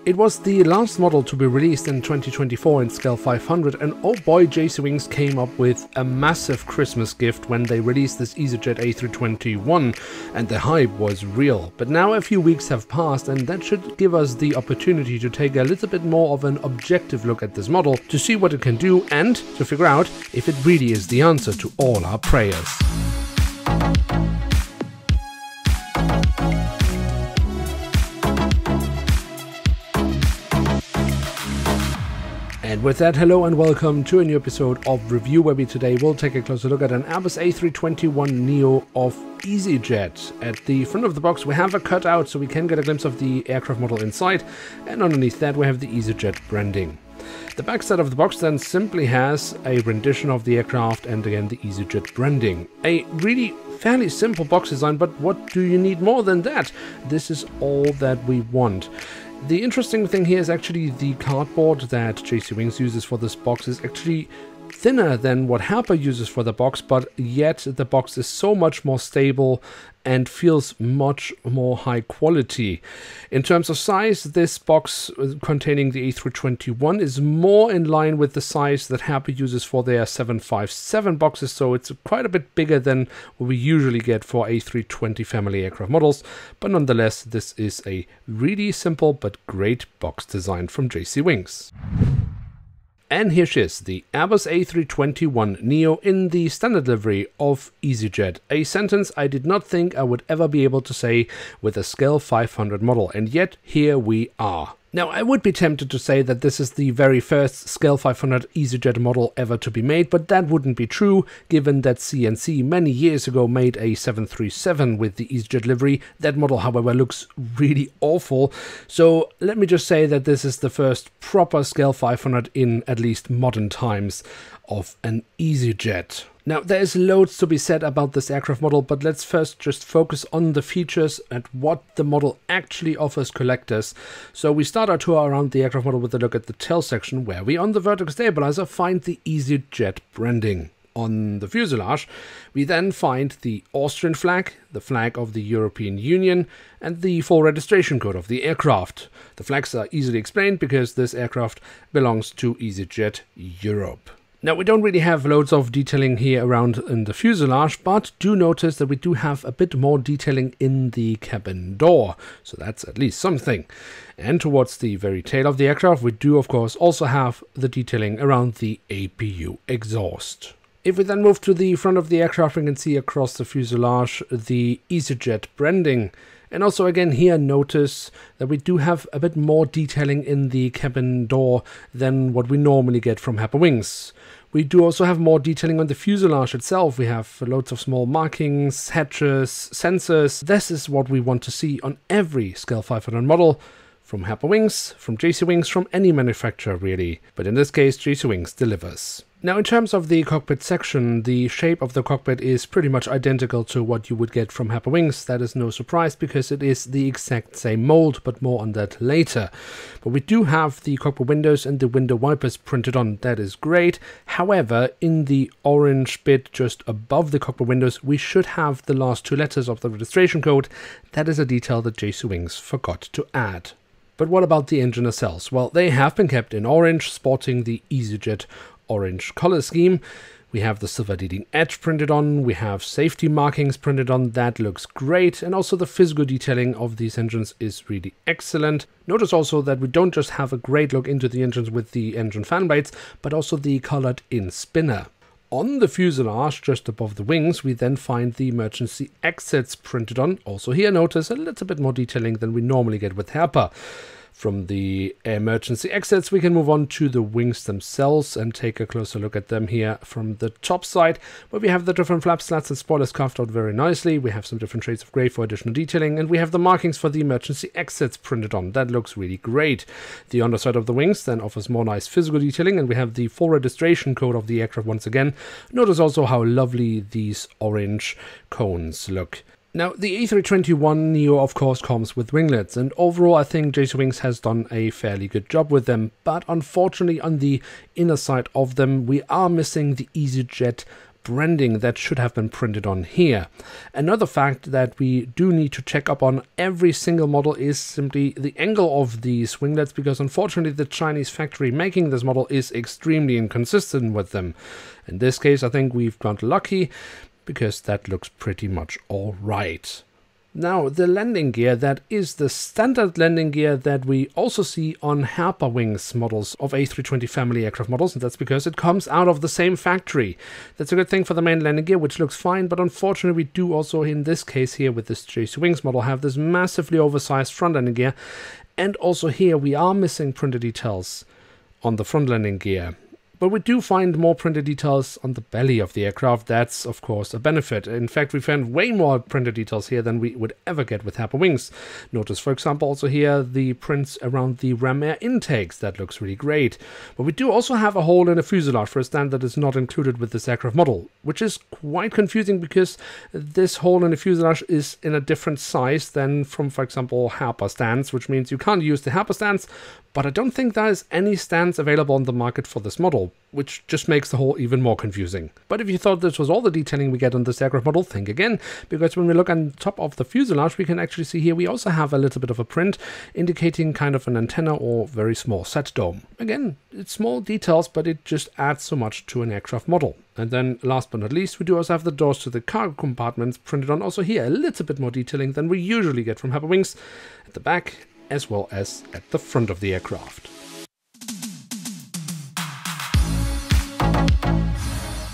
It was the last model to be released in 2024 in Scale 500, and oh boy, JC Wings came up with a massive Christmas gift when they released this EasyJet A321, and the hype was real. But now a few weeks have passed, and that should give us the opportunity to take a little bit more of an objective look at this model, to see what it can do and to figure out if it really is the answer to all our prayers. And with that, hello and welcome to a new episode of Review, where we today will take a closer look at an Airbus A321neo of EasyJet. At the front of the box we have a cutout so we can get a glimpse of the aircraft model inside, and underneath that we have the EasyJet branding. The back side of the box then simply has a rendition of the aircraft and again the EasyJet branding. A really fairly simple box design, but what do you need more than that? This is all that we want. The interesting thing here is actually the cardboard that JC Wings uses for this box is actually thinner than what Herpa uses for the box, but yet the box is so much more stable and feels much more high quality. In terms of size, this box containing the A321 is more in line with the size that Herpa uses for their 757 boxes, so it's quite a bit bigger than what we usually get for A320 family aircraft models, but nonetheless this is a really simple but great box design from JC Wings. And here she is, the Airbus A321neo in the standard livery of EasyJet. A sentence I did not think I would ever be able to say with a Scale 500 model, and yet here we are. Now, I would be tempted to say that this is the very first Scale 500 EasyJet model ever to be made, but that wouldn't be true, given that CNC many years ago made a 737 with the EasyJet livery. That model, however, looks really awful, so let me just say that this is the first proper Scale 500 in at least modern times of an EasyJet. Now, there is loads to be said about this aircraft model, but let's first just focus on the features and what the model actually offers collectors. So we start our tour around the aircraft model with a look at the tail section, where we on the vertical stabilizer find the EasyJet branding. On the fuselage, we then find the Austrian flag, the flag of the European Union, and the full registration code of the aircraft. The flags are easily explained because this aircraft belongs to EasyJet Europe. Now, we don't really have loads of detailing here around in the fuselage, but do notice that we do have a bit more detailing in the cabin door, so that's at least something. And towards the very tail of the aircraft, we do of course also have the detailing around the APU exhaust. If we then move to the front of the aircraft, we can see across the fuselage the EasyJet branding. And also again here notice that we do have a bit more detailing in the cabin door than what we normally get from Herpa Wings. We do also have more detailing on the fuselage itself. We have loads of small markings, hatches, sensors. This is what we want to see on every Scale 500 model from Herpa Wings, from JC Wings, from any manufacturer really. But in this case, JC Wings delivers. Now, in terms of the cockpit section, the shape of the cockpit is pretty much identical to what you would get from Herpa Wings. That is no surprise because it is the exact same mold, but more on that later. But we do have the cockpit windows and the window wipers printed on. That is great. However, in the orange bit just above the cockpit windows, we should have the last two letters of the registration code. That is a detail that JC Wings forgot to add. But what about the engine nacelles? Well, they have been kept in orange, sporting the EasyJet orange color scheme. We have the silver leading edge printed on, we have safety markings printed on. That looks great, and also the physical detailing of these engines is really excellent. Notice also that we don't just have a great look into the engines with the engine fan blades, but also the colored in spinner. On the fuselage, just above the wings, we then find the emergency exits printed on. Also here notice a little bit more detailing than we normally get with Herpa. From the emergency exits, we can move on to the wings themselves and take a closer look at them here from the top side, where we have the different flap slats and spoilers carved out very nicely. We have some different shades of grey for additional detailing, and we have the markings for the emergency exits printed on. That looks really great. The underside of the wings then offers more nice physical detailing, and we have the full registration code of the aircraft once again. Notice also how lovely these orange cones look. Now, the A321neo of course comes with winglets, and overall I think JC Wings has done a fairly good job with them, but unfortunately on the inner side of them we are missing the EasyJet branding that should have been printed on here. Another fact that we do need to check up on every single model is simply the angle of these winglets, because unfortunately the Chinese factory making this model is extremely inconsistent with them. In this case, I think we've got lucky, because that looks pretty much all right. Now, the landing gear, that is the standard landing gear that we also see on Herpa-Wings models of A320 family aircraft models, and that's because it comes out of the same factory. That's a good thing for the main landing gear, which looks fine, but unfortunately we do also, in this case here with this JC Wings model, have this massively oversized front landing gear, and also here we are missing printed details on the front landing gear. But we do find more printed details on the belly of the aircraft. That's, of course, a benefit. In fact, we found way more printed details here than we would ever get with Herpa-Wings. Notice, for example, also here the prints around the ram air intakes. That looks really great. But we do also have a hole in the fuselage for a stand that is not included with this aircraft model, which is quite confusing because this hole in the fuselage is in a different size than from, for example, Herpa stands, which means you can't use the Herpa stands, but I don't think there is any stands available on the market for this model, which just makes the whole even more confusing. But if you thought this was all the detailing we get on this aircraft model, think again, because when we look on top of the fuselage, we can actually see here we also have a little bit of a print indicating kind of an antenna or very small set dome. Again, it's small details, but it just adds so much to an aircraft model. And then last but not least, we do also have the doors to the cargo compartments printed on. Also here, a little bit more detailing than we usually get from Herpa-Wings at the back as well as at the front of the aircraft.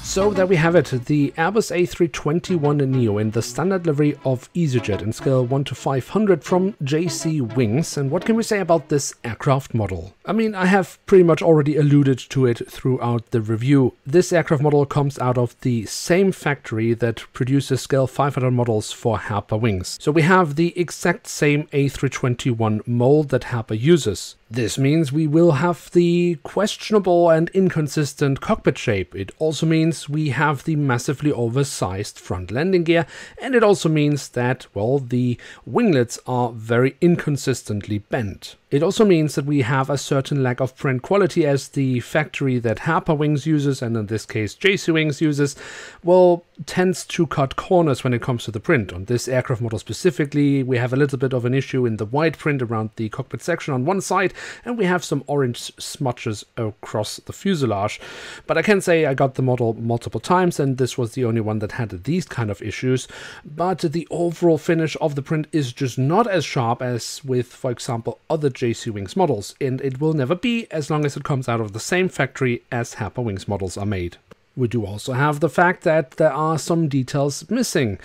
So there we have it, the Airbus A321neo in the standard livery of easyJet in scale 1 to 500 from JC Wings. And what can we say about this aircraft model? I mean, I have pretty much already alluded to it throughout the review. This aircraft model comes out of the same factory that produces scale 500 models for Herpa-Wings. So we have the exact same A321 mold that Herpa uses. This means we will have the questionable and inconsistent cockpit shape. It also means we have the massively oversized front landing gear, and it also means that, well, the winglets are very inconsistently bent. It also means that we have a certain lack of print quality, as the factory that Herpa-Wings uses, and in this case JC Wings uses, well, tends to cut corners when it comes to the print. On this aircraft model specifically, we have a little bit of an issue in the white print around the cockpit section on one side, and we have some orange smudges across the fuselage. But I can say I got the model multiple times, and this was the only one that had these kind of issues. But the overall finish of the print is just not as sharp as with, for example, other JC Wings models, and it will never be as long as it comes out of the same factory as Herpa-Wings models are made. We do also have the fact that there are some details missing.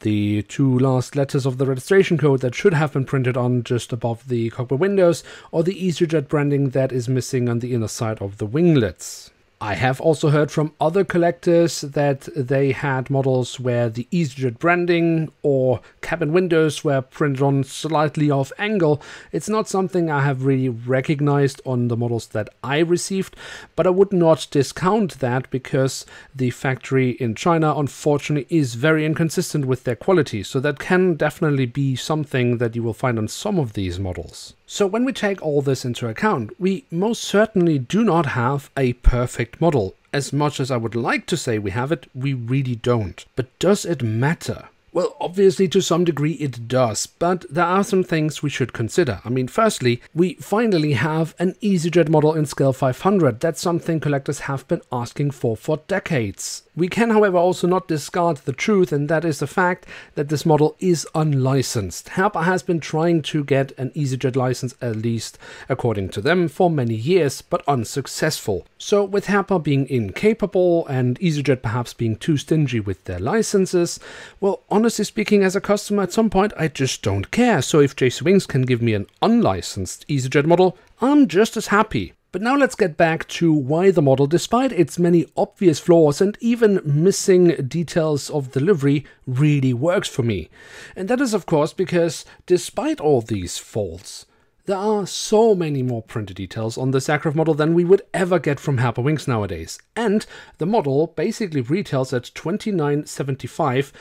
The two last letters of the registration code that should have been printed on just above the cockpit windows, or the easyJet branding that is missing on the inner side of the winglets. I have also heard from other collectors that they had models where the easyJet branding or cabin windows were printed on slightly off angle. It's not something I have really recognized on the models that I received, but I would not discount that because the factory in China unfortunately is very inconsistent with their quality, so that can definitely be something that you will find on some of these models. So when we take all this into account, we most certainly do not have a perfect model. As much as I would like to say we have it, we really don't. But does it matter? Well, obviously to some degree it does, but there are some things we should consider. I mean, firstly, we finally have an easyJet model in scale 500. That's something collectors have been asking for decades. We can, however, also not discard the truth, and that is the fact that this model is unlicensed. Herpa has been trying to get an easyJet license, at least according to them, for many years, but unsuccessful. So with Herpa being incapable and easyJet perhaps being too stingy with their licenses, well, honestly speaking, as a customer at some point I just don't care. So if JC Wings can give me an unlicensed easyJet model, I'm just as happy. But now let's get back to why the model, despite its many obvious flaws and even missing details of the livery, really works for me. And that is of course because despite all these faults, there are so many more printed details on this aircraft model than we would ever get from Herpa-Wings nowadays. And the model basically retails at $29.75,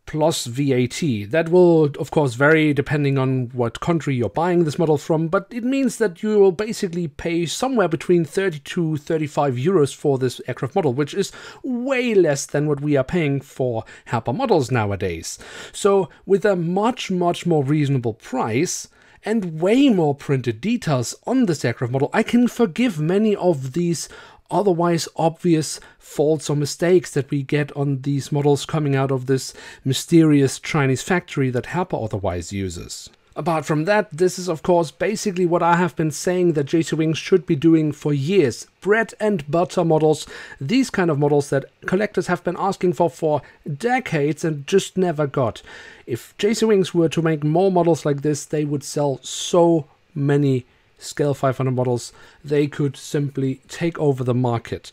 plus VAT. That will, of course, vary depending on what country you're buying this model from, but it means that you will basically pay somewhere between 30 to 35 euros for this aircraft model, which is way less than what we are paying for Herpa models nowadays. So with a much more reasonable price and way more printed details on this aircraft model, I can forgive many of these otherwise obvious faults or mistakes that we get on these models coming out of this mysterious Chinese factory that Herpa otherwise uses. Apart from that, this is of course basically what I have been saying that JC Wings should be doing for years. Bread and butter models, these kind of models that collectors have been asking for decades and just never got. If JC Wings were to make more models like this, they would sell so many Scale 500 models, they could simply take over the market.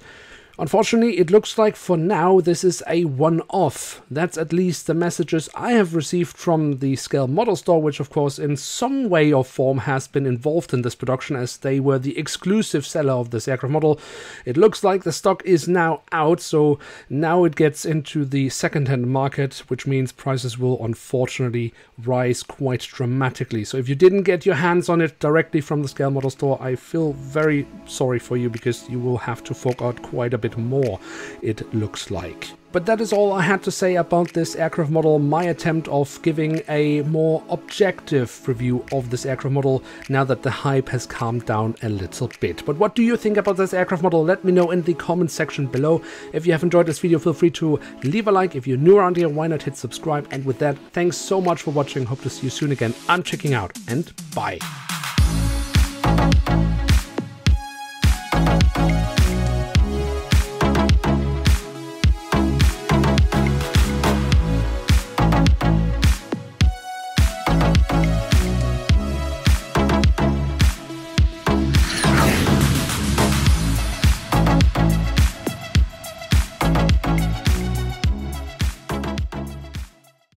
Unfortunately, it looks like for now this is a one-off. That's at least the messages I have received from the Scale Model Store, which of course in some way or form has been involved in this production as they were the exclusive seller of this aircraft model. It looks like the stock is now out, so now it gets into the second-hand market, which means prices will unfortunately rise quite dramatically. So if you didn't get your hands on it directly from the Scale Model Store, I feel very sorry for you because you will have to fork out quite a bit more, it looks like. But that is all I had to say about this aircraft model, my attempt of giving a more objective review of this aircraft model now that the hype has calmed down a little bit. But what do you think about this aircraft model? Let me know in the comment section below. If you have enjoyed this video, feel free to leave a like. If you're new around here, why not hit subscribe? And with that, thanks so much for watching. Hope to see you soon again. I'm checking out and bye.